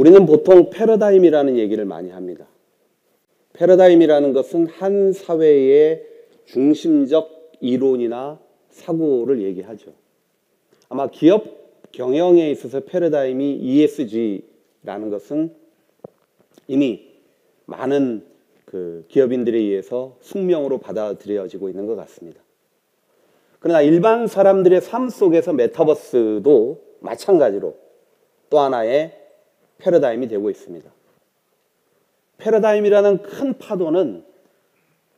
우리는 보통 패러다임이라는 얘기를 많이 합니다. 패러다임이라는 것은 한 사회의 중심적 이론이나 사고를 얘기하죠. 아마 기업 경영에 있어서 패러다임이 ESG라는 것은 이미 많은 기업인들에 의해서 숙명으로 받아들여지고 있는 것 같습니다. 그러나 일반 사람들의 삶 속에서 메타버스도 마찬가지로 또 하나의 패러다임이 되고 있습니다. 패러다임이라는 큰 파도는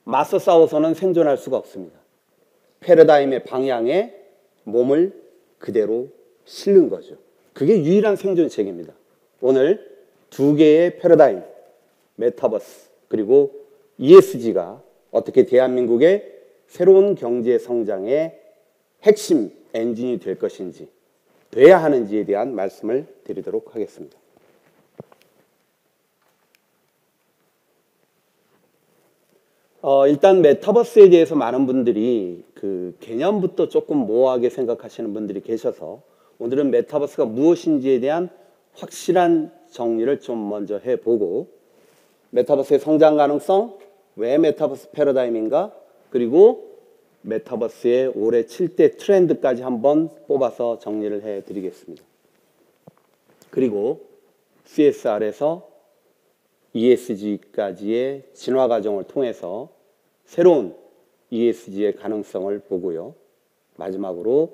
맞서 싸워서는 생존할 수가 없습니다. 패러다임의 방향에 몸을 그대로 실는 거죠. 그게 유일한 생존책입니다. 오늘 두 개의 패러다임, 메타버스 그리고 ESG가 어떻게 대한민국의 새로운 경제 성장의 핵심 엔진이 될 것인지, 돼야 하는지에 대한 말씀을 드리도록 하겠습니다. 일단 메타버스에 대해서 많은 분들이 그 개념부터 조금 모호하게 생각하시는 분들이 계셔서 오늘은 메타버스가 무엇인지에 대한 확실한 정리를 좀 먼저 해보고, 메타버스의 성장 가능성, 왜 메타버스 패러다임인가, 그리고 메타버스의 올해 7대 트렌드까지 한번 뽑아서 정리를 해드리겠습니다. 그리고 CSR에서 ESG까지의 진화 과정을 통해서 새로운 ESG의 가능성을 보고요. 마지막으로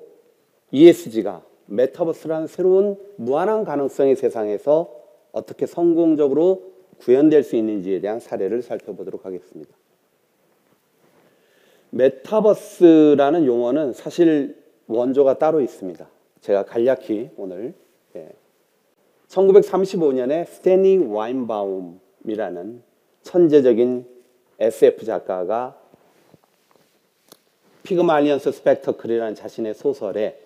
ESG가 메타버스라는 새로운 무한한 가능성의 세상에서 어떻게 성공적으로 구현될 수 있는지에 대한 사례를 살펴보도록 하겠습니다. 메타버스라는 용어는 사실 원조가 따로 있습니다. 제가 간략히 오늘 1935년에 스탠리 와인바움이라는 천재적인 SF 작가가 피그말리언스 스펙터클이라는 자신의 소설에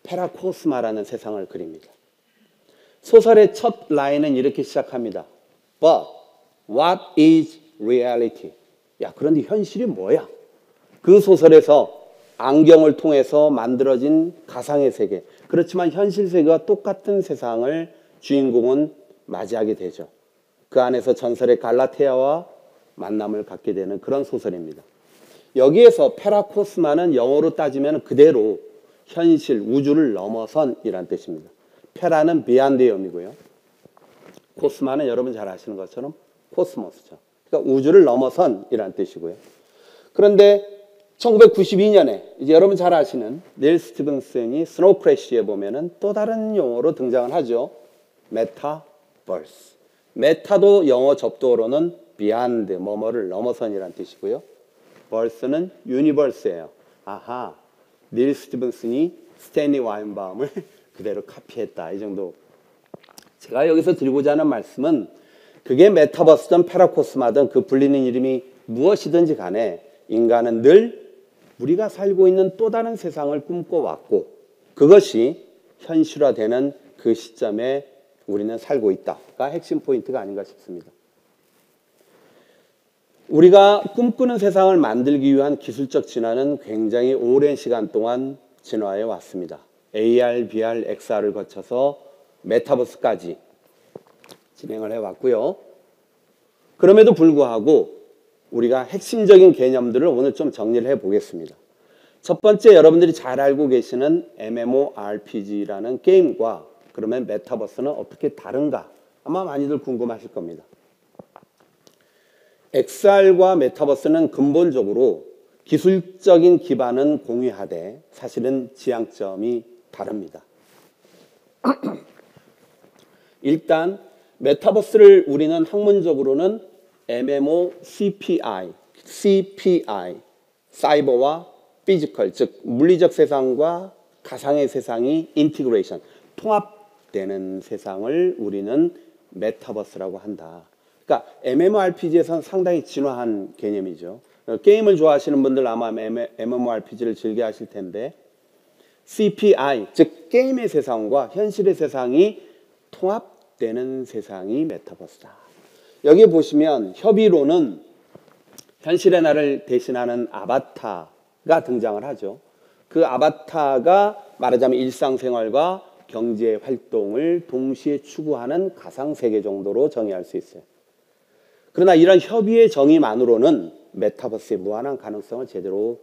페라코스마라는 세상을 그립니다. 소설의 첫 라인은 이렇게 시작합니다. But what is reality? 야, 그런데 현실이 뭐야? 그 소설에서 안경을 통해서 만들어진 가상의 세계, 그렇지만 현실 세계와 똑같은 세상을 주인공은 맞이하게 되죠. 그 안에서 전설의 갈라테아와 만남을 갖게 되는 그런 소설입니다. 여기에서 페라코스마는 영어로 따지면 그대로 현실, 우주를 넘어선이란 뜻입니다. 페라는 beyond의 의미고요. 코스마는 여러분 잘 아시는 것처럼 코스모스죠. 그러니까 우주를 넘어선이란 뜻이고요. 그런데 1992년에 이제 여러분 잘 아시는 닐 스티븐슨이 스노우 크래쉬에 보면은 또 다른 용어로 등장을 하죠. 메타버스. 메타도 영어 접두어로는 beyond, 뭐뭐를 넘어선이란 뜻이고요. 벌스는 유니버스예요. 아하, 닐 스티븐슨이 스탠리 와인바움을 그대로 카피했다. 이 정도. 제가 여기서 드리고자 하는 말씀은 그게 메타버스든 페라코스마든 그 불리는 이름이 무엇이든지 간에 인간은 늘 우리가 살고 있는 또 다른 세상을 꿈꿔왔고 그것이 현실화되는 그 시점에 우리는 살고 있다가 핵심 포인트가 아닌가 싶습니다. 우리가 꿈꾸는 세상을 만들기 위한 기술적 진화는 굉장히 오랜 시간 동안 진화해 왔습니다. AR, VR, XR을 거쳐서 메타버스까지 진행을 해왔고요. 그럼에도 불구하고 우리가 핵심적인 개념들을 오늘 좀 정리를 해보겠습니다. 첫 번째, 여러분들이 잘 알고 계시는 MMORPG라는 게임과 그러면 메타버스는 어떻게 다른가? 아마 많이들 궁금하실 겁니다. XR과 메타버스는 근본적으로 기술적인 기반은 공유하되 사실은 지향점이 다릅니다. 일단 메타버스를 우리는 학문적으로는 MMOCPI, 사이버와 피지컬, 즉 물리적 세상과 가상의 세상이 인티그레이션, 통합되는 세상을 우리는 메타버스라고 한다. 그러니까 MMORPG에서는 상당히 진화한 개념이죠. 게임을 좋아하시는 분들 아마 MMORPG를 즐겨 하실 텐데 CPI, 즉 게임의 세상과 현실의 세상이 통합되는 세상이 메타버스다. 여기 보시면 협의로는 현실의 나를 대신하는 아바타가 등장을 하죠. 그 아바타가 말하자면 일상생활과 경제 활동을 동시에 추구하는 가상세계 정도로 정의할 수 있어요. 그러나 이런 협의의 정의만으로는 메타버스의 무한한 가능성을 제대로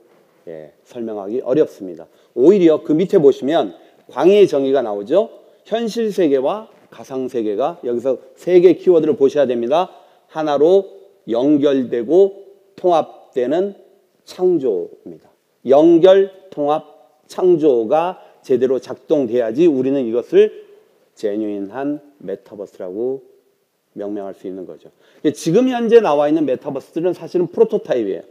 설명하기 어렵습니다. 오히려 그 밑에 보시면 광의의 정의가 나오죠. 현실 세계와 가상 세계가 여기서 세 개의 키워드를 보셔야 됩니다. 하나로 연결되고 통합되는 창조입니다. 연결, 통합, 창조가 제대로 작동돼야지 우리는 이것을 제뉴인한 메타버스라고 명명할 수 있는 거죠. 지금 현재 나와 있는 메타버스들은 사실은 프로토타입이에요.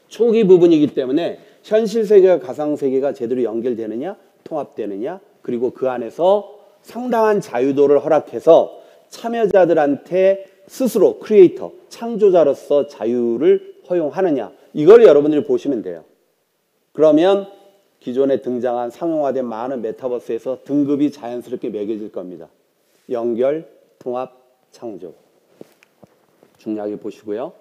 초기 부분이기 때문에 현실 세계와 가상 세계가 제대로 연결되느냐, 통합되느냐, 그리고 그 안에서 상당한 자유도를 허락해서 참여자들한테 스스로 크리에이터, 창조자로서 자유를 허용하느냐, 이걸 여러분들이 보시면 돼요. 그러면 기존에 등장한 상용화된 많은 메타버스에서 등급이 자연스럽게 매겨질 겁니다. 연결, 통합, 창조. 중요하게 보시고요.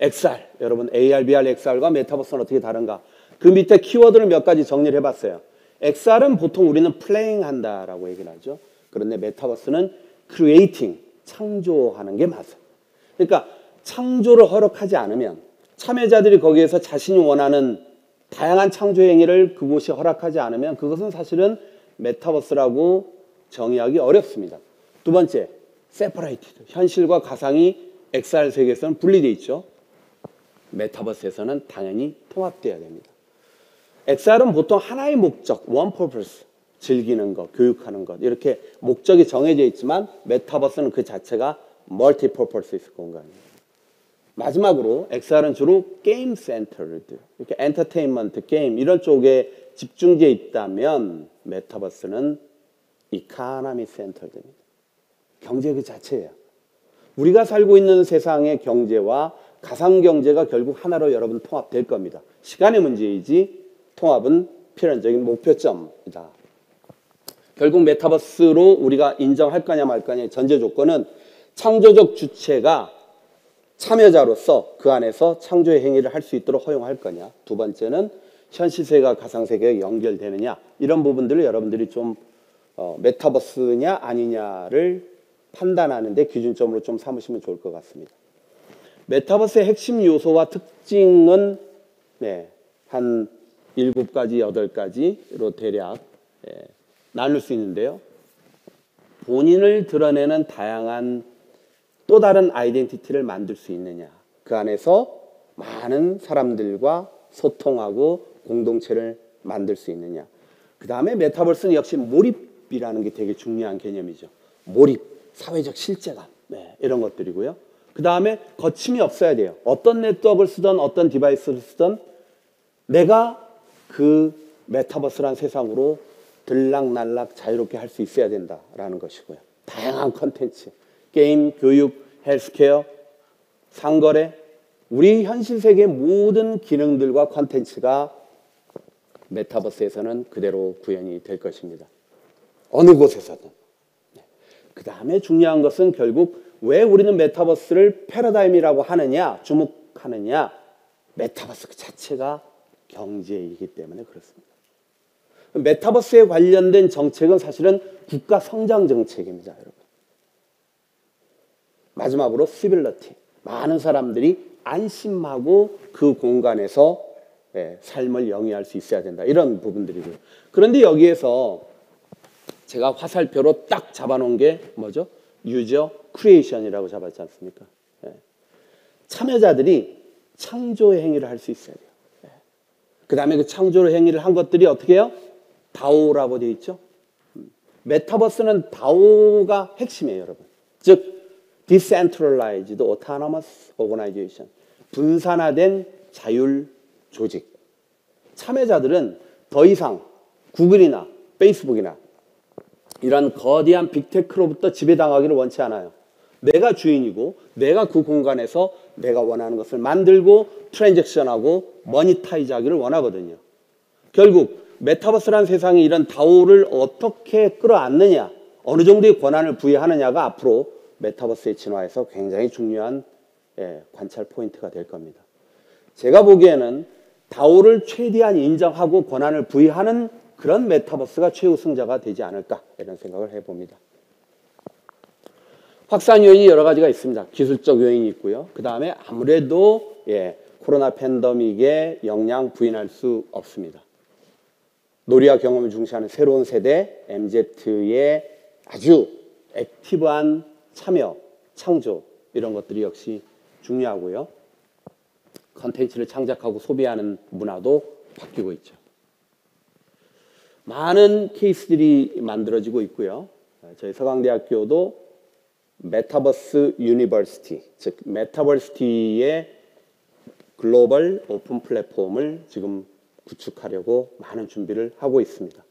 XR, 여러분 AR, VR, XR과 메타버스는 어떻게 다른가? 그 밑에 키워드를 몇 가지 정리를 해봤어요. XR은 보통 우리는 플레잉 한다라고 얘기를 하죠. 그런데 메타버스는 크리에이팅, 창조하는 게 맞아요. 그러니까 창조를 허락하지 않으면 참여자들이 거기에서 자신이 원하는 다양한 창조 행위를 그곳이 허락하지 않으면 그것은 사실은 메타버스라고 정의하기 어렵습니다. 두 번째, 세퍼레이티드. 현실과 가상이 XR 세계에서는 분리되어 있죠. 메타버스에서는 당연히 통합되어야 됩니다. XR은 보통 하나의 목적, one purpose, 즐기는 것, 교육하는 것, 이렇게 목적이 정해져 있지만 메타버스는 그 자체가 multi-purpose 공간입니다. 마지막으로 XR은 주로 게임 센터드, 이렇게 엔터테인먼트, 게임 이런 쪽에 집중되어 있다면 메타버스는 이코노미 센터드입니다. 경제 그 자체예요. 우리가 살고 있는 세상의 경제와 가상경제가 결국 하나로 여러분 통합될 겁니다. 시간의 문제이지 통합은 필연적인 목표점이다. 결국 메타버스로 우리가 인정할 거냐 말 거냐의 전제 조건은 창조적 주체가 참여자로서 그 안에서 창조의 행위를 할 수 있도록 허용할 거냐. 두 번째는 현실세계와 가상세계가 연결되느냐. 이런 부분들을 여러분들이 좀 메타버스냐 아니냐를 판단하는 데 기준점으로 좀 삼으시면 좋을 것 같습니다. 메타버스의 핵심 요소와 특징은 한 7가지, 8가지로 대략 나눌 수 있는데요. 본인을 드러내는 다양한 또 다른 아이덴티티를 만들 수 있느냐. 그 안에서 많은 사람들과 소통하고 공동체를 만들 수 있느냐. 그 다음에 메타버스는 역시 몰입이라는 게 되게 중요한 개념이죠. 몰입, 사회적 실제감, 이런 것들이고요. 그 다음에 거침이 없어야 돼요. 어떤 네트워크를 쓰든 어떤 디바이스를 쓰든 내가 그 메타버스란 세상으로 들락날락 자유롭게 할 수 있어야 된다라는 것이고요. 다양한 컨텐츠, 게임, 교육, 헬스케어, 상거래, 우리 현실 세계의 모든 기능들과 컨텐츠가 메타버스에서는 그대로 구현이 될 것입니다. 어느 곳에서든. 그 다음에 중요한 것은 결국 왜 우리는 메타버스를 패러다임이라고 하느냐, 주목하느냐, 메타버스 그 자체가 경제이기 때문에 그렇습니다. 메타버스에 관련된 정책은 사실은 국가 성장 정책입니다, 여러분. 마지막으로 시빌러티. 많은 사람들이 안심하고 그 공간에서 삶을 영위할 수 있어야 된다. 이런 부분들이고요. 그런데 여기에서 제가 화살표로 딱 잡아놓은 게 뭐죠? 유저 크리에이션이라고 잡았지 않습니까? 참여자들이 창조의 행위를 할 수 있어야 돼요. 그 다음에 그 창조의 행위를 한 것들이 어떻게 해요? 다오라고 되어 있죠? 메타버스는 다오가 핵심이에요, 여러분. 즉 Decentralized Autonomous Organization, 분산화된 자율 조직. 참여자들은 더 이상 구글이나 페이스북이나 이런 거대한 빅테크로부터 지배당하기를 원치 않아요. 내가 주인이고 내가 그 공간에서 내가 원하는 것을 만들고 트랜잭션하고 머니타이즈하기를 원하거든요. 결국 메타버스라는 세상이 이런 다오를 어떻게 끌어안느냐, 어느 정도의 권한을 부여하느냐가 앞으로 메타버스의 진화에서 굉장히 중요한 관찰 포인트가 될 겁니다. 제가 보기에는 다오를 최대한 인정하고 권한을 부여하는 그런 메타버스가 최우승자가 되지 않을까 이런 생각을 해봅니다. 확산 요인이 여러 가지가 있습니다. 기술적 요인이 있고요. 그 다음에 아무래도 코로나 팬데믹의 영향 부인할 수 없습니다. 놀이와 경험을 중시하는 새로운 세대 MZ의 아주 액티브한 참여, 창조 이런 것들이 역시 중요하고요. 컨텐츠를 창작하고 소비하는 문화도 바뀌고 있죠. 많은 케이스들이 만들어지고 있고요. 저희 서강대학교도 메타버스 유니버시티, 즉 메타버시티의 글로벌 오픈 플랫폼을 지금 구축하려고 많은 준비를 하고 있습니다.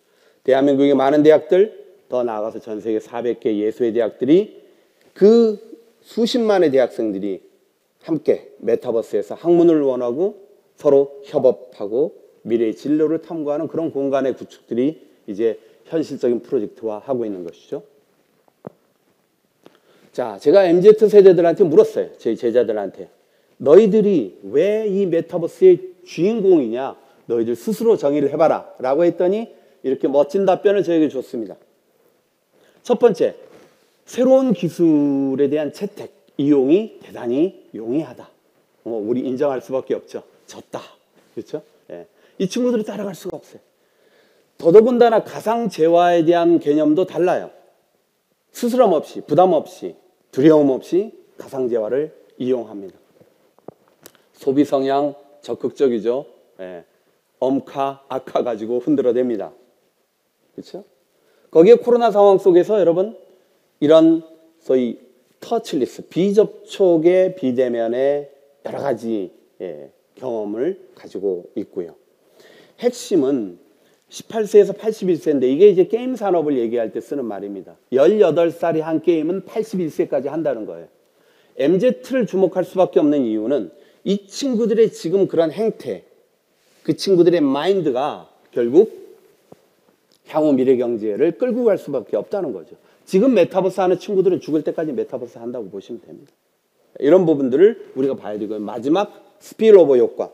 대한민국의 많은 대학들, 더 나아가서 전 세계 400개 예수의 대학들이 그 수십만의 대학생들이 함께 메타버스에서 학문을 원하고 서로 협업하고 미래의 진로를 탐구하는 그런 공간의 구축들이 이제 현실적인 프로젝트화하고 있는 것이죠. 자, 제가 MZ 세대들한테 물었어요. 제 제자들한테. 너희들이 왜 이 메타버스의 주인공이냐? 너희들 스스로 정의를 해봐라. 라고 했더니 이렇게 멋진 답변을 저에게 줬습니다. 첫 번째, 새로운 기술에 대한 채택, 이용이 대단히 용이하다. 우리 인정할 수밖에 없죠. 졌다. 그렇죠? 예. 이 친구들이 따라갈 수가 없어요. 더더군다나 가상재화에 대한 개념도 달라요. 스스럼 없이, 부담 없이, 두려움 없이 가상재화를 이용합니다. 소비 성향 적극적이죠. 예. 엄카, 악카 가지고 흔들어댑니다. 그렇죠? 거기에 코로나 상황 속에서 여러분 이런 소위 터치리스, 비접촉의 비대면의 여러 가지 경험을 가지고 있고요. 핵심은 18세에서 81세인데 이게 이제 게임 산업을 얘기할 때 쓰는 말입니다. 18살이 한 게임은 81세까지 한다는 거예요. MZ를 주목할 수밖에 없는 이유는 이 친구들의 지금 그런 행태, 그 친구들의 마인드가 결국 향후 미래 경제를 끌고 갈 수밖에 없다는 거죠. 지금 메타버스 하는 친구들은 죽을 때까지 메타버스 한다고 보시면 됩니다. 이런 부분들을 우리가 봐야 되고요. 마지막 스필오버 효과.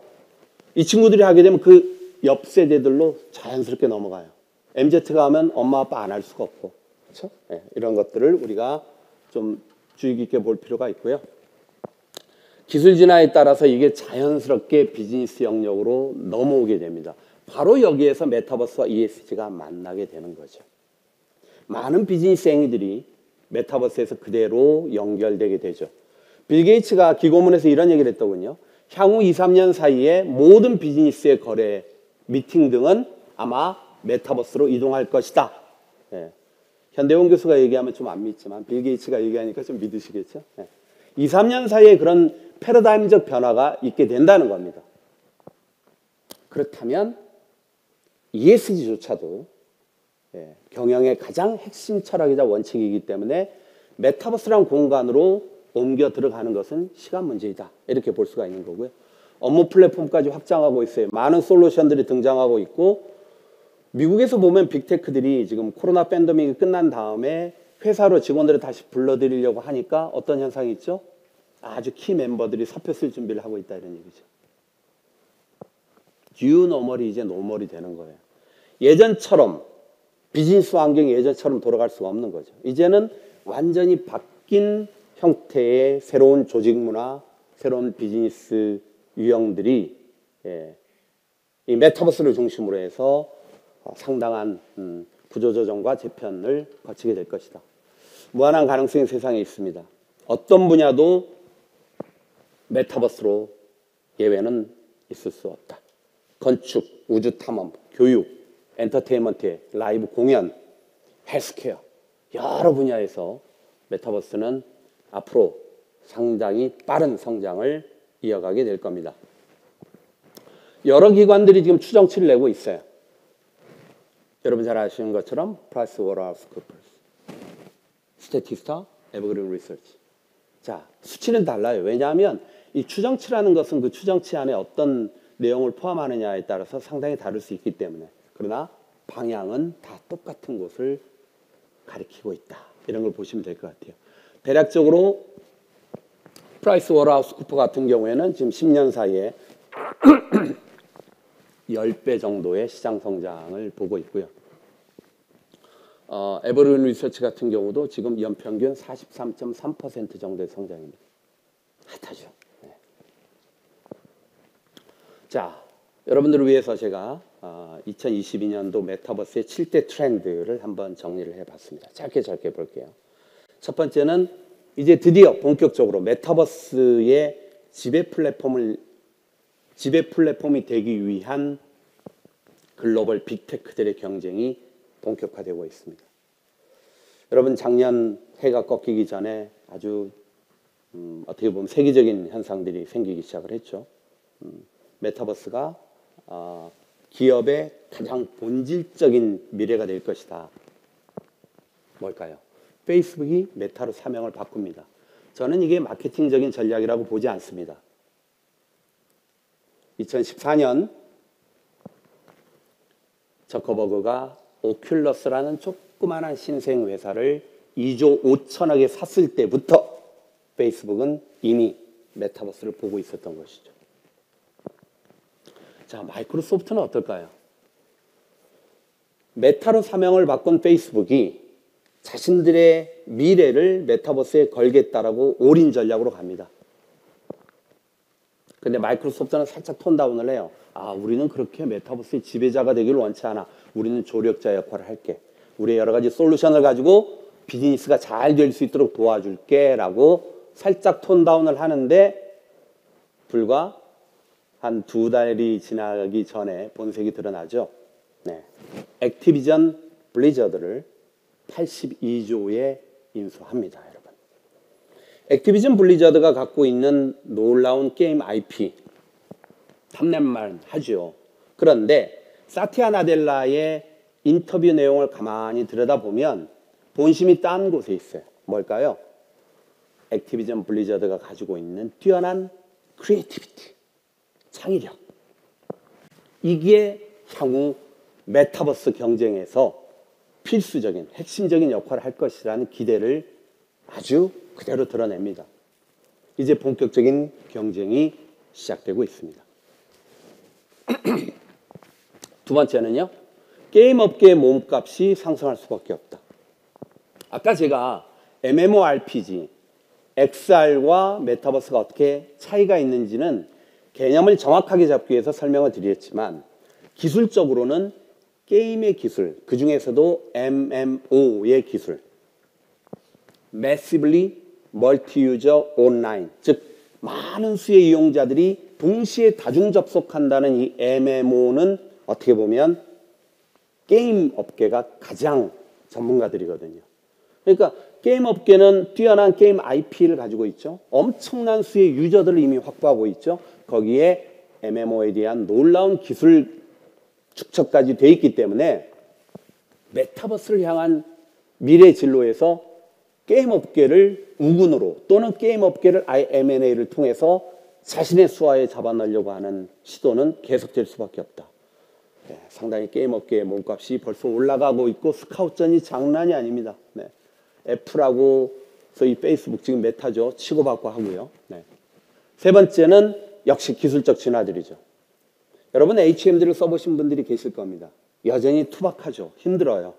이 친구들이 하게 되면 그 옆 세대들로 자연스럽게 넘어가요. MZ가 하면 엄마 아빠 안 할 수가 없고. 그렇죠? 네, 이런 것들을 우리가 좀 주의 깊게 볼 필요가 있고요. 기술 진화에 따라서 이게 자연스럽게 비즈니스 영역으로 넘어오게 됩니다. 바로 여기에서 메타버스와 ESG가 만나게 되는 거죠. 많은 비즈니스 행위들이 메타버스에서 그대로 연결되게 되죠. 빌 게이츠가 기고문에서 이런 얘기를 했더군요. 향후 2, 3년 사이에 모든 비즈니스의 거래, 미팅 등은 아마 메타버스로 이동할 것이다. 예. 현대원 교수가 얘기하면 좀 안 믿지만 빌 게이츠가 얘기하니까 좀 믿으시겠죠. 예. 2, 3년 사이에 그런 패러다임적 변화가 있게 된다는 겁니다. 그렇다면 ESG조차도 경영의 가장 핵심 철학이자 원칙이기 때문에 메타버스라는 공간으로 옮겨 들어가는 것은 시간 문제이다. 이렇게 볼 수가 있는 거고요. 업무 플랫폼까지 확장하고 있어요. 많은 솔루션들이 등장하고 있고 미국에서 보면 빅테크들이 지금 코로나 팬데믹이 끝난 다음에 회사로 직원들을 다시 불러들이려고 하니까 어떤 현상이 있죠? 아주 키 멤버들이 사표 쓸 준비를 하고 있다 이런 얘기죠. 뉴 노멀이 이제 노멀이 되는 거예요. 예전처럼 비즈니스 환경이 예전처럼 돌아갈 수가 없는 거죠. 이제는 완전히 바뀐 형태의 새로운 조직 문화, 새로운 비즈니스 유형들이 이 메타버스를 중심으로 해서 상당한 구조조정과 재편을 거치게 될 것이다. 무한한 가능성이 세상에 있습니다. 어떤 분야도 메타버스로 예외는 있을 수 없다. 건축, 우주 탐험, 교육, 엔터테인먼트, 라이브 공연, 헬스케어 여러 분야에서 메타버스는 앞으로 상당히 빠른 성장을 이어가게 될 겁니다. 여러 기관들이 지금 추정치를 내고 있어요. 여러분 잘 아시는 것처럼 프라이스워터하우스쿠퍼스, 스태티스타, 에버그린 리서치. 자, 수치는 달라요. 왜냐하면 이 추정치라는 것은 그 추정치 안에 어떤 내용을 포함하느냐에 따라서 상당히 다를 수 있기 때문에. 그러나 방향은 다 똑같은 곳을 가리키고 있다. 이런 걸 보시면 될 것 같아요. 대략적으로 프라이스워터하우스쿠퍼 같은 경우에는 지금 10년 사이에 10배 정도의 시장 성장을 보고 있고요. 에버랜드 리서치 같은 경우도 지금 연평균 43.3% 정도의 성장입니다. 핫하죠. 네. 자, 여러분들을 위해서 제가 2022년도 메타버스의 7대 트렌드를 한번 정리를 해봤습니다. 짧게 볼게요. 첫 번째는 이제 드디어 본격적으로 메타버스의 지배 플랫폼이 되기 위한 글로벌 빅테크들의 경쟁이 본격화되고 있습니다. 여러분 작년 해가 꺾이기 전에 아주 어떻게 보면 세계적인 현상들이 생기기 시작을 했죠. 메타버스가 기업의 가장 본질적인 미래가 될 것이다. 뭘까요? 페이스북이 메타로 사명을 바꿉니다. 저는 이게 마케팅적인 전략이라고 보지 않습니다. 2014년 저커버그가 오큘러스라는 조그마한 신생 회사를 2조 5천억에 샀을 때부터 페이스북은 이미 메타버스를 보고 있었던 것이죠. 자, 마이크로소프트는 어떨까요? 메타로 사명을 바꾼 페이스북이 자신들의 미래를 메타버스에 걸겠다라고 올인 전략으로 갑니다. 근데 마이크로소프트는 살짝 톤다운을 해요. 우리는 그렇게 메타버스의 지배자가 되기를 원치 않아. 우리는 조력자 역할을 할게. 우리의 여러 가지 솔루션을 가지고 비즈니스가 잘 될 수 있도록 도와줄게 라고 살짝 톤다운을 하는데 불과 한 2달이 지나기 전에 본색이 드러나죠. 네. 액티비전 블리자드를 82조에 인수합니다, 여러분. 액티비전 블리자드가 갖고 있는 놀라운 게임 IP 탐낼만 하죠. 그런데 사티아 나델라의 인터뷰 내용을 가만히 들여다보면 본심이 딴 곳에 있어요. 뭘까요? 액티비전 블리자드가 가지고 있는 뛰어난 크리에이티비티, 창의력. 이게 향후 메타버스 경쟁에서 필수적인, 핵심적인 역할을 할 것이라는 기대를 아주 그대로 드러냅니다. 이제 본격적인 경쟁이 시작되고 있습니다. 두 번째는요, 게임 업계의 몸값이 상승할 수밖에 없다. 아까 제가 MMORPG, XR과 메타버스가 어떻게 차이가 있는지는 개념을 정확하게 잡기 위해서 설명을 드렸지만 기술적으로는 게임의 기술, 그 중에서도 MMO의 기술, Massively Multi-User Online, 즉 많은 수의 이용자들이 동시에 다중 접속한다는 이 MMO는 어떻게 보면 게임 업계가 가장 전문가들이거든요. 그러니까 게임 업계는 뛰어난 게임 IP를 가지고 있죠. 엄청난 수의 유저들을 이미 확보하고 있죠. 거기에 MMO에 대한 놀라운 기술 축적까지 돼 있기 때문에 메타버스를 향한 미래 진로에서 게임 업계를 우군으로 또는 게임 업계를 M&A를 통해서 자신의 수하에 잡아넣으려고 하는 시도는 계속될 수밖에 없다. 네, 상당히 게임 업계의 몸값이 벌써 올라가고 있고 스카웃전이 장난이 아닙니다. 네. 애플하고 소위 페이스북 지금 메타죠. 치고받고 하고요. 네. 세 번째는 역시 기술적 진화들이죠. 여러분 HMD를 써보신 분들이 계실 겁니다. 여전히 투박하죠. 힘들어요.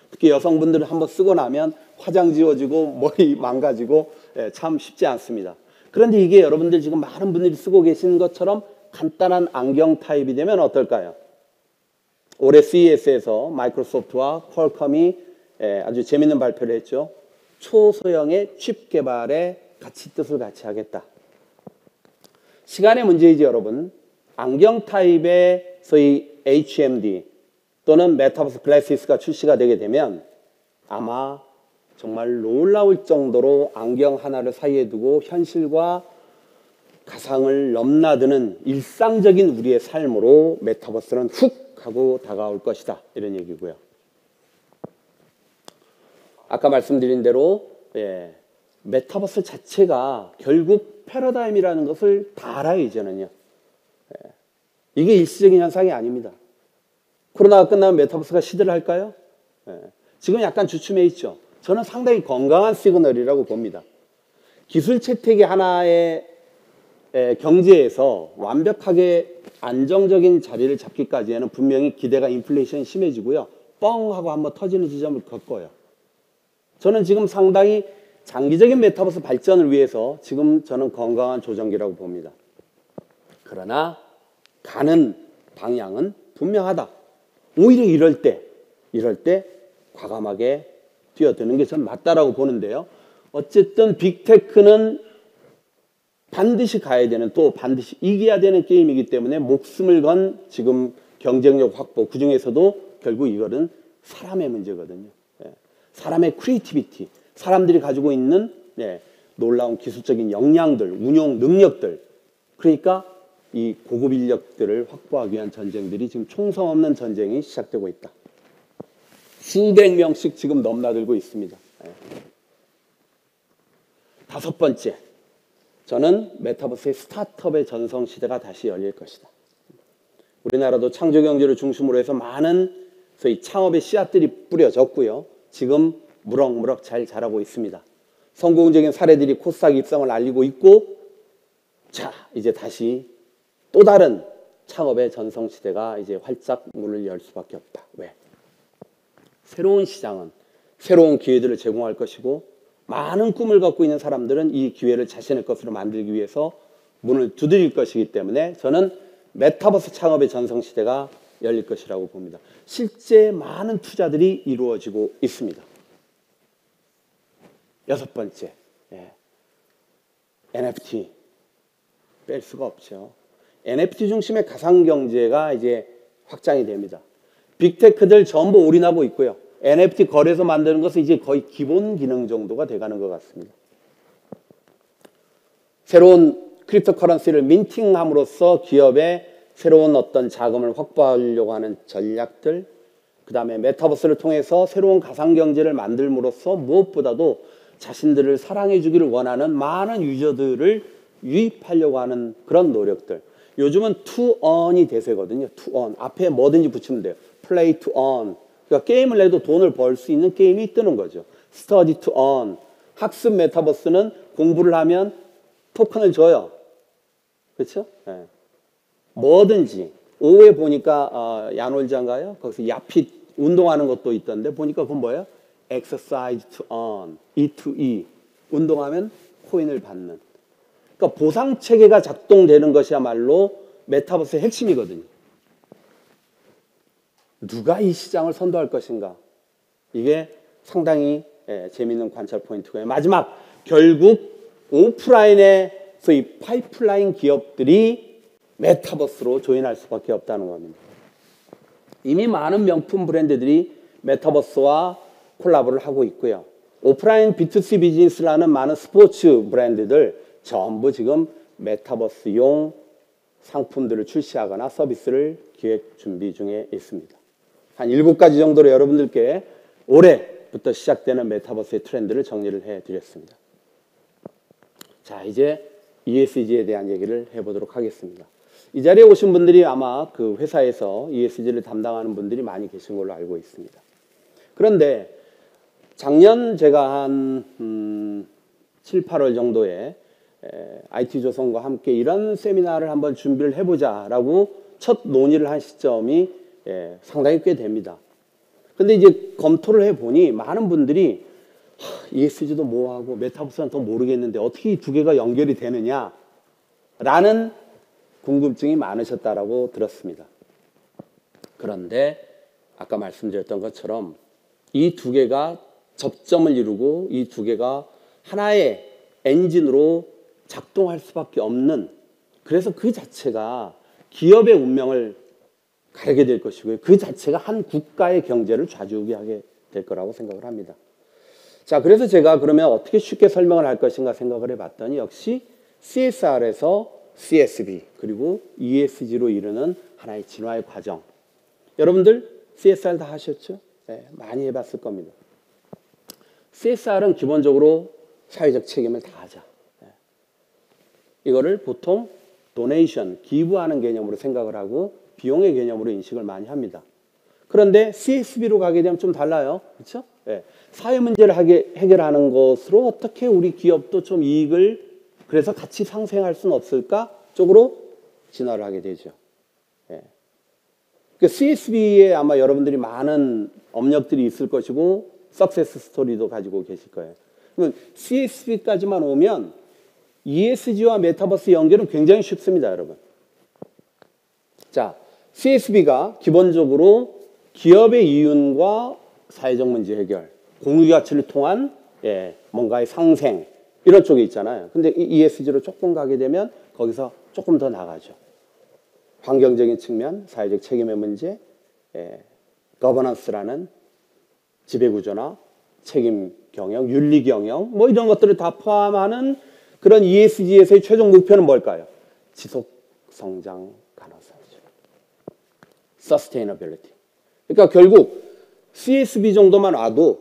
특히 여성분들은 한번 쓰고 나면 화장 지워지고 머리 망가지고 참 쉽지 않습니다. 그런데 이게 여러분들 지금 많은 분들이 쓰고 계시는 것처럼 간단한 안경 타입이 되면 어떨까요? 올해 CES에서 마이크로소프트와 퀄컴이 아주 재밌는 발표를 했죠. 초소형의 칩 개발에 뜻을 같이 하겠다. 시간의 문제이지 여러분. 안경 타입의 소위 HMD 또는 메타버스 글래시스가 출시가 되게 되면 아마 정말 놀라울 정도로 안경 하나를 사이에 두고 현실과 가상을 넘나드는 일상적인 우리의 삶으로 메타버스는 훅 하고 다가올 것이다. 이런 얘기고요. 아까 말씀드린 대로 메타버스 자체가 결국 패러다임이라는 것을 다 알아요. 이제는요. 이게 일시적인 현상이 아닙니다. 코로나가 끝나면 메타버스가 시대를 할까요? 지금 약간 주춤해 있죠. 저는 상당히 건강한 시그널이라고 봅니다. 기술 채택이 하나의 경제에서 완벽하게 안정적인 자리를 잡기까지에는 분명히 기대가 인플레이션이 심해지고요. 뻥 하고 한번 터지는 지점을 겪어요. 저는 지금 상당히 장기적인 메타버스 발전을 위해서 지금 저는 건강한 조정기라고 봅니다. 그러나 가는 방향은 분명하다. 오히려 이럴 때 과감하게 뛰어드는 게 전 맞다라고 보는데요. 어쨌든 빅테크는 반드시 가야 되는, 또 반드시 이겨야 되는 게임이기 때문에 목숨을 건 지금 경쟁력 확보, 그중에서도 결국 이거는 사람의 문제거든요. 사람의 크리에이티비티, 사람들이 가지고 있는 놀라운 기술적인 역량들, 운용 능력들, 그러니까 이 고급 인력들을 확보하기 위한 전쟁들이 지금 총성 없는 전쟁이 시작되고 있다. 수백 명씩 지금 넘나들고 있습니다. 다섯 번째, 저는 메타버스의 스타트업의 전성시대가 다시 열릴 것이다. 우리나라도 창조경제를 중심으로 해서 많은 소위 창업의 씨앗들이 뿌려졌고요. 지금 무럭무럭 잘 자라고 있습니다. 성공적인 사례들이 코스닥 입성을 알리고 있고, 자, 이제 다시 또 다른 창업의 전성시대가 이제 활짝 문을 열 수밖에 없다. 왜? 새로운 시장은 새로운 기회들을 제공할 것이고, 많은 꿈을 갖고 있는 사람들은 이 기회를 자신의 것으로 만들기 위해서 문을 두드릴 것이기 때문에 저는 메타버스 창업의 전성시대가 열릴 것이라고 봅니다. 실제 많은 투자들이 이루어지고 있습니다. 여섯 번째, NFT 뺄 수가 없죠. NFT 중심의 가상경제가 이제 확장이 됩니다. 빅테크들 전부 올인하고 있고요. NFT 거래소 만드는 것은 이제 거의 기본 기능 정도가 돼가는 것 같습니다. 새로운 크립토 커런시를 민팅함으로써 기업의 새로운 어떤 자금을 확보하려고 하는 전략들, 그 다음에 메타버스를 통해서 새로운 가상경제를 만들므로써 무엇보다도 자신들을 사랑해 주기를 원하는 많은 유저들을 유입하려고 하는 그런 노력들. 요즘은 to earn이 대세거든요. to earn. 앞에 뭐든지 붙이면 돼요. play to earn. 그러니까 게임을 해도 돈을 벌 수 있는 게임이 뜨는 거죠. study to earn. 학습 메타버스는 공부를 하면 토큰을 줘요. 그렇죠? 네. 뭐든지. 오후에 보니까 야놀자인가요? 거기서 야핏 운동하는 것도 있던데 보니까 그건 뭐예요? exercise to earn. E2E. 운동하면 코인을 받는. 그러니까 보상체계가 작동되는 것이야말로 메타버스의 핵심이거든요. 누가 이 시장을 선도할 것인가? 이게 상당히 재미있는 관찰 포인트고요. 마지막, 결국 오프라인의 소위 파이프라인 기업들이 메타버스로 조인할 수밖에 없다는 겁니다. 이미 많은 명품 브랜드들이 메타버스와 콜라보를 하고 있고요. 오프라인 B2C 비즈니스를 하는 많은 스포츠 브랜드들 전부 지금 메타버스용 상품들을 출시하거나 서비스를 기획 준비 중에 있습니다. 한 7가지 정도로 여러분들께 올해부터 시작되는 메타버스의 트렌드를 정리를 해드렸습니다. 자, 이제 ESG에 대한 얘기를 해보도록 하겠습니다. 이 자리에 오신 분들이 아마 그 회사에서 ESG를 담당하는 분들이 많이 계신 걸로 알고 있습니다. 그런데 작년 제가 한 7, 8월 정도에 IT조선과 함께 이런 세미나를 한번 준비를 해보자라고 첫 논의를 한 시점이 상당히 꽤 됩니다. 근데 이제 검토를 해보니 많은 분들이 ESG도 뭐하고 메타버스는 더 모르겠는데 어떻게 이 두 개가 연결이 되느냐라는 궁금증이 많으셨다라고 들었습니다. 그런데 아까 말씀드렸던 것처럼 이 두 개가 접점을 이루고 이 두 개가 하나의 엔진으로 작동할 수밖에 없는, 그래서 그 자체가 기업의 운명을 가르게 될 것이고요. 그 자체가 한 국가의 경제를 좌지우지하게 될 거라고 생각을 합니다. 자, 그래서 제가 그러면 어떻게 쉽게 설명을 할 것인가 생각을 해봤더니 역시 CSR에서 CSB 그리고 ESG로 이르는 하나의 진화의 과정. 여러분들 CSR 다 하셨죠? 네, 많이 해봤을 겁니다. CSR은 기본적으로 사회적 책임을 다하자. 이거를 보통 도네이션, 기부하는 개념으로 생각을 하고 비용의 개념으로 인식을 많이 합니다. 그런데 CSB로 가게 되면 좀 달라요. 그렇죠? 네. 사회 문제를 해결하는 것으로 어떻게 우리 기업도 좀 이익을 그래서 같이 상생할 수는 없을까 쪽으로 진화를 하게 되죠. 예. 그 CSB에 아마 여러분들이 많은 업력들이 있을 것이고 석세스 스토리도 가지고 계실 거예요. 그러면 CSB까지만 오면 ESG와 메타버스 연결은 굉장히 쉽습니다, 여러분. 자, CSB가 기본적으로 기업의 이윤과 사회적 문제 해결, 공유 가치를 통한 뭔가의 상생 이런 쪽에 있잖아요. 근데 이 ESG로 조금 가게 되면 거기서 조금 더 나가죠. 환경적인 측면, 사회적 책임의 문제, 거버넌스라는 지배구조나 책임 경영, 윤리 경영 뭐 이런 것들을 다 포함하는 그런 ESG에서의 최종 목표는 뭘까요? 지속 성장 가능성이죠. Sustainability. 그러니까 결국 CSB 정도만 와도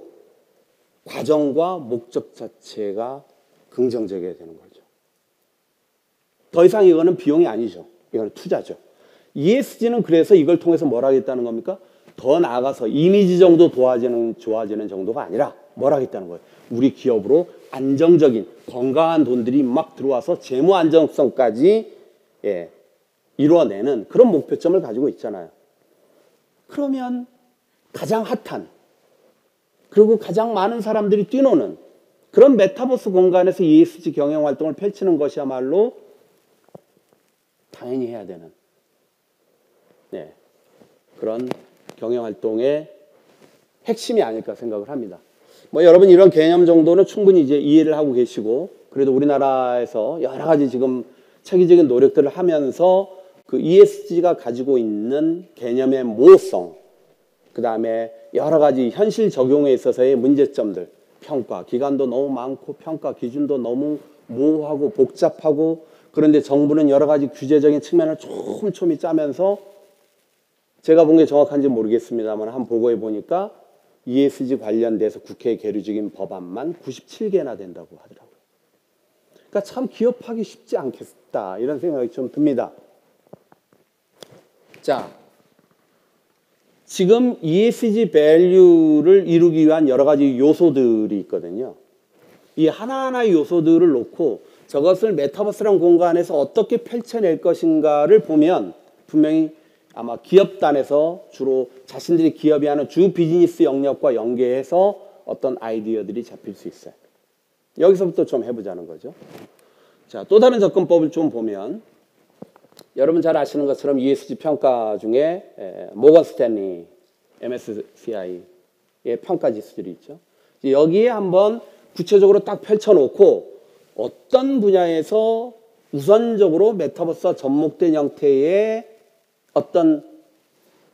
과정과 목적 자체가 긍정적이어야 되는 거죠. 더 이상 이거는 비용이 아니죠. 이거는 투자죠. ESG는 그래서 이걸 통해서 뭘 하겠다는 겁니까? 더 나아가서 이미지 정도 좋아지는 정도가 아니라 뭘 하겠다는 거예요? 우리 기업으로 안정적인 건강한 돈들이 막 들어와서 재무 안정성까지 이루어내는 그런 목표점을 가지고 있잖아요. 그러면 가장 핫한 그리고 가장 많은 사람들이 뛰노는 그런 메타버스 공간에서 ESG 경영 활동을 펼치는 것이야말로 당연히 해야 되는 그런 경영 활동의 핵심이 아닐까 생각을 합니다. 뭐 여러분 이런 개념 정도는 충분히 이제 이해를 하고 계시고 그래도 우리나라에서 여러 가지 지금 체계적인 노력들을 하면서 그 ESG가 가지고 있는 개념의 모호성, 그 다음에 여러 가지 현실 적용에 있어서의 문제점들, 평가 기간도 너무 많고 평가 기준도 너무 모호하고 복잡하고 그런데 정부는 여러 가지 규제적인 측면을 촘촘히 짜면서 제가 본 게 정확한지 모르겠습니다만 한 보고에 보니까 ESG 관련돼서 국회에 계류 중인 법안만 97개나 된다고 하더라고요. 그러니까 참 기업하기 쉽지 않겠다 이런 생각이 좀 듭니다. 자, 지금 ESG 밸류를 이루기 위한 여러 가지 요소들이 있거든요. 이 하나하나의 요소들을 놓고 저것을 메타버스라는 공간에서 어떻게 펼쳐낼 것인가를 보면 분명히 아마 기업단에서 주로 자신들이 기업이 하는 주 비즈니스 영역과 연계해서 어떤 아이디어들이 잡힐 수 있어요. 여기서부터 좀 해보자는 거죠. 자, 또 다른 접근법을 좀 보면 여러분 잘 아시는 것처럼 ESG 평가 중에 모건 스탠리, MSCI의 평가 지수들이 있죠. 여기에 한번 구체적으로 딱 펼쳐놓고 어떤 분야에서 우선적으로 메타버스와 접목된 형태의 어떤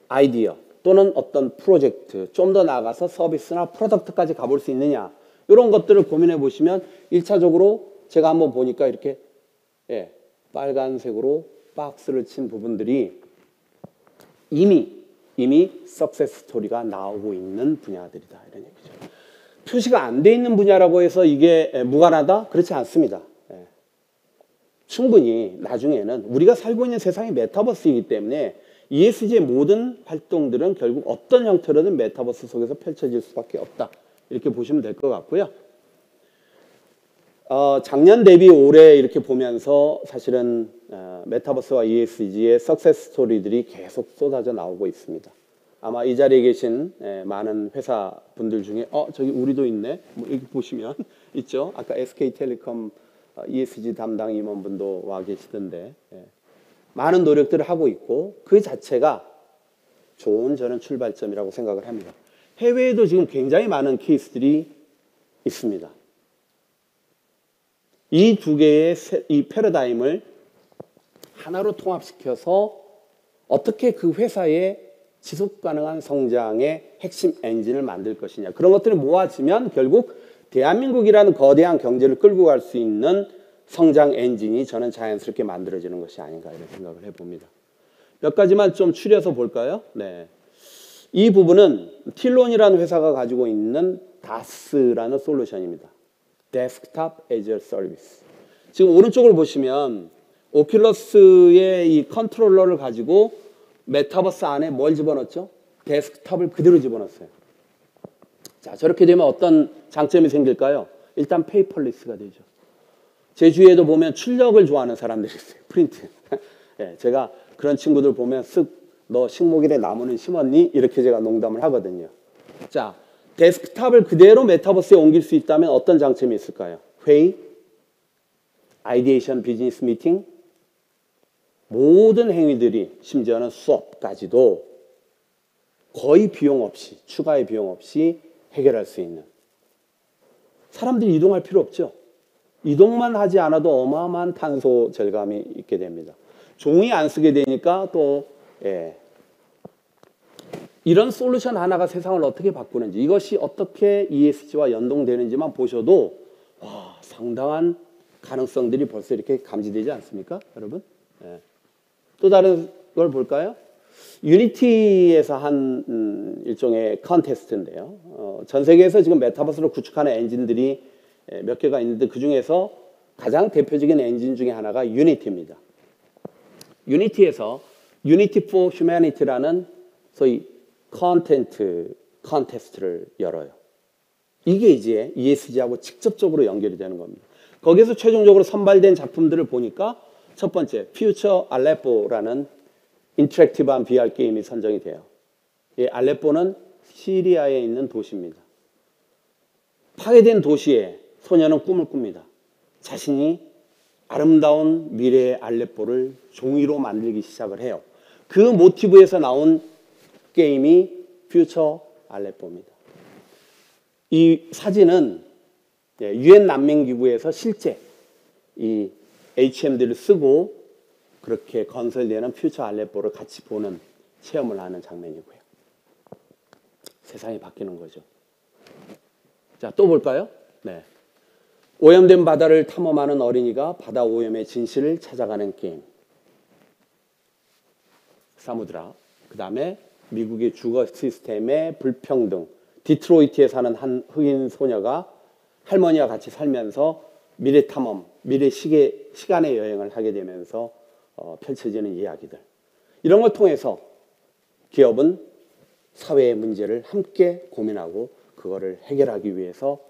아이디어 또는 어떤 프로젝트, 좀 더 나아가서 서비스나 프로덕트까지 가볼 수 있느냐 이런 것들을 고민해 보시면 1차적으로 제가 한번 보니까 이렇게 빨간색으로 박스를 친 부분들이 이미 석세스 스토리가 나오고 있는 분야들이다 이런 얘기죠. 표시가 안 돼 있는 분야라고 해서 이게 무관하다? 그렇지 않습니다. 충분히 나중에는 우리가 살고 있는 세상이 메타버스이기 때문에 ESG의 모든 활동들은 결국 어떤 형태로든 메타버스 속에서 펼쳐질 수밖에 없다. 이렇게 보시면 될 것 같고요. 작년 대비 올해 이렇게 보면서 사실은 메타버스와 ESG의 석세스 스토리들이 계속 쏟아져 나오고 있습니다. 아마 이 자리에 계신 많은 회사 분들 중에 저기 우리도 있네. 뭐 여기 보시면 있죠. 아까 SK텔레콤 ESG 담당 임원분도 와 계시던데 많은 노력들을 하고 있고 그 자체가 좋은 저는 출발점이라고 생각을 합니다. 해외에도 지금 굉장히 많은 케이스들이 있습니다. 이 두 개의 이 패러다임을 하나로 통합시켜서 어떻게 그 회사의 지속 가능한 성장의 핵심 엔진을 만들 것이냐. 그런 것들이 모아지면 결국 대한민국이라는 거대한 경제를 끌고 갈 수 있는 성장 엔진이 저는 자연스럽게 만들어지는 것이 아닌가 이런 생각을 해봅니다. 몇 가지만 좀 추려서 볼까요? 이 부분은 틸론이라는 회사가 가지고 있는 DaaS라는 솔루션입니다. Desktop as a Service. 지금 오른쪽을 보시면 오큘러스의 이 컨트롤러를 가지고 메타버스 안에 뭘 집어넣었죠? 데스크탑을 그대로 집어넣었어요. 자, 저렇게 되면 어떤 장점이 생길까요? 일단 페이퍼리스가 되죠. 제 주위에도 보면 출력을 좋아하는 사람들이 있어요. 프린트. 예, 제가 그런 친구들 보면 쓱 너 식목일에 나무는 심었니? 이렇게 제가 농담을 하거든요. 자, 데스크탑을 그대로 메타버스에 옮길 수 있다면 어떤 장점이 있을까요? 회의, 아이디에이션 비즈니스 미팅, 모든 행위들이 심지어는 수업까지도 거의 비용 없이, 추가의 비용 없이 해결할 수 있는. 사람들이 이동할 필요 없죠. 이동만 하지 않아도 어마어마한 탄소 절감이 있게 됩니다. 종이 안 쓰게 되니까 또 이런 솔루션 하나가 세상을 어떻게 바꾸는지, 이것이 어떻게 ESG와 연동되는지만 보셔도 와, 상당한 가능성들이 벌써 이렇게 감지되지 않습니까, 여러분? 또 다른 걸 볼까요? 유니티에서 한 일종의 컨테스트인데요. 전 세계에서 지금 메타버스를 구축하는 엔진들이 몇 개가 있는데 그 중에서 가장 대표적인 엔진 중에 하나가 유니티입니다. 유니티에서 유니티 포 휴머니티라는 소위 컨테스트를 열어요. 이게 이제 ESG하고 직접적으로 연결이 되는 겁니다. 거기서 최종적으로 선발된 작품들을 보니까 첫 번째, 퓨처 알레포라는 인터랙티브한 VR 게임이 선정이 돼요. 이 알레포는 시리아에 있는 도시입니다. 파괴된 도시에 소녀는 꿈을 꿉니다. 자신이 아름다운 미래의 알레포를 종이로 만들기 시작을 해요. 그 모티브에서 나온 게임이 퓨처 알레포입니다. 이 사진은 유엔 난민기구에서 실제 이 HMD를 쓰고 그렇게 건설되는 퓨처 알레포를 같이 보는 체험을 하는 장면이고요. 세상이 바뀌는 거죠. 자, 또 볼까요? 네. 오염된 바다를 탐험하는 어린이가 바다 오염의 진실을 찾아가는 게임. 사무드라. 그 다음에 미국의 주거 시스템의 불평등. 디트로이트에 사는 한 흑인 소녀가 할머니와 같이 살면서 미래 탐험, 미래 시간의 여행을 하게 되면서 펼쳐지는 이야기들. 이런 걸 통해서 기업은 사회의 문제를 함께 고민하고 그거를 해결하기 위해서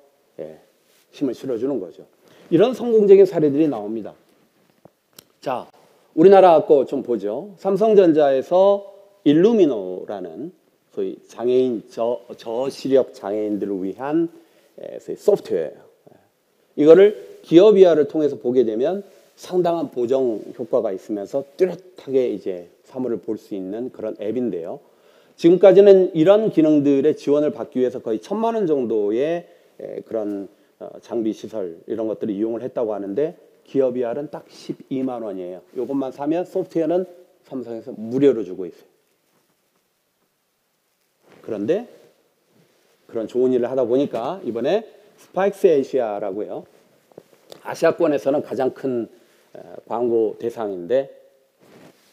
힘을 실어주는 거죠. 이런 성공적인 사례들이 나옵니다. 자, 우리나라 거 좀 보죠. 삼성전자에서 일루미노라는 소위 장애인, 저시력 장애인들을 위한 소위 소프트웨어예요. 이거를 기업 이하를 통해서 보게 되면 상당한 보정 효과가 있으면서 뚜렷하게 이제 사물을 볼 수 있는 그런 앱인데요. 지금까지는 이런 기능들의 지원을 받기 위해서 거의 1,000만 원 정도의 그런 장비 시설 이런 것들을 이용을 했다고 하는데 기업 이하는 딱 12만 원이에요. 이것만 사면 소프트웨어는 삼성에서 무료로 주고 있어요. 그런데 그런 좋은 일을 하다 보니까 이번에 스파이크스 아시아라고요. 아시아권에서는 가장 큰 광고 대상인데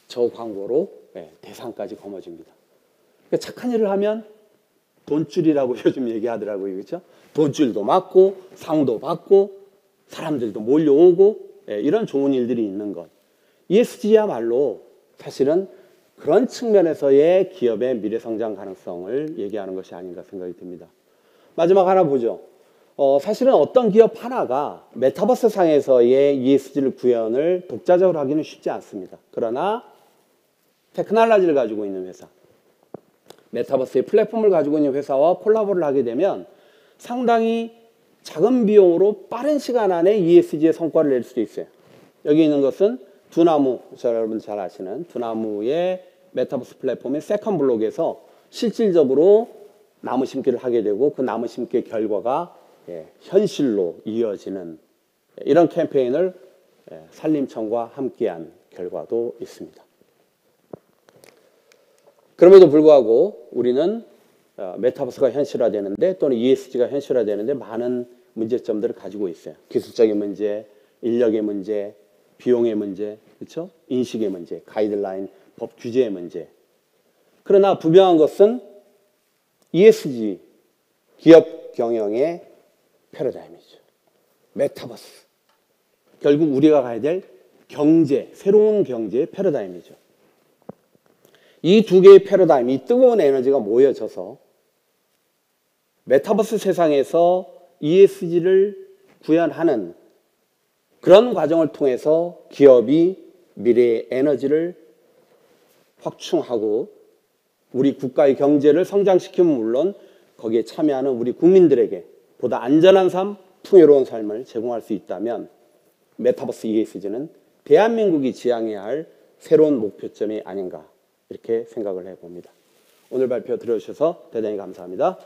저 광고로 대상까지 거머쥡니다. 그러니까 착한 일을 하면 돈줄이라고 요즘 얘기하더라고요. 그렇죠? 돈줄도 맞고 상도 받고 사람들도 몰려오고 이런 좋은 일들이 있는 것. ESG야말로 사실은 그런 측면에서의 기업의 미래성장 가능성을 얘기하는 것이 아닌가 생각이 듭니다. 마지막 하나 보죠. 사실은 어떤 기업 하나가 메타버스 상에서의 ESG를 구현을 독자적으로 하기는 쉽지 않습니다. 그러나 테크놀로지를 가지고 있는 회사, 메타버스의 플랫폼을 가지고 있는 회사와 콜라보를 하게 되면 상당히 작은 비용으로 빠른 시간 안에 ESG의 성과를 낼 수도 있어요. 여기 있는 것은 두나무, 여러분 잘 아시는 두나무의 메타버스 플랫폼인 세컨블록에서 실질적으로 나무 심기를 하게 되고 그 나무 심기의 결과가 현실로 이어지는 이런 캠페인을 산림청과 함께한 결과도 있습니다. 그럼에도 불구하고 우리는 메타버스가 현실화되는데 또는 ESG가 현실화되는데 많은 문제점들을 가지고 있어요. 기술적인 문제, 인력의 문제, 비용의 문제, 그렇죠? 인식의 문제, 가이드라인, 법 규제의 문제. 그러나 분명한 것은 ESG, 기업 경영의 패러다임이죠. 메타버스. 결국 우리가 가야 될 경제, 새로운 경제의 패러다임이죠. 이 두 개의 패러다임, 이 뜨거운 에너지가 모여져서 메타버스 세상에서 ESG를 구현하는 그런 과정을 통해서 기업이 미래의 에너지를 확충하고 우리 국가의 경제를 성장시키면 물론 거기에 참여하는 우리 국민들에게 보다 안전한 삶, 풍요로운 삶을 제공할 수 있다면 메타버스 ESG는 대한민국이 지향해야 할 새로운 목표점이 아닌가 이렇게 생각을 해봅니다. 오늘 발표 들어주셔서 대단히 감사합니다.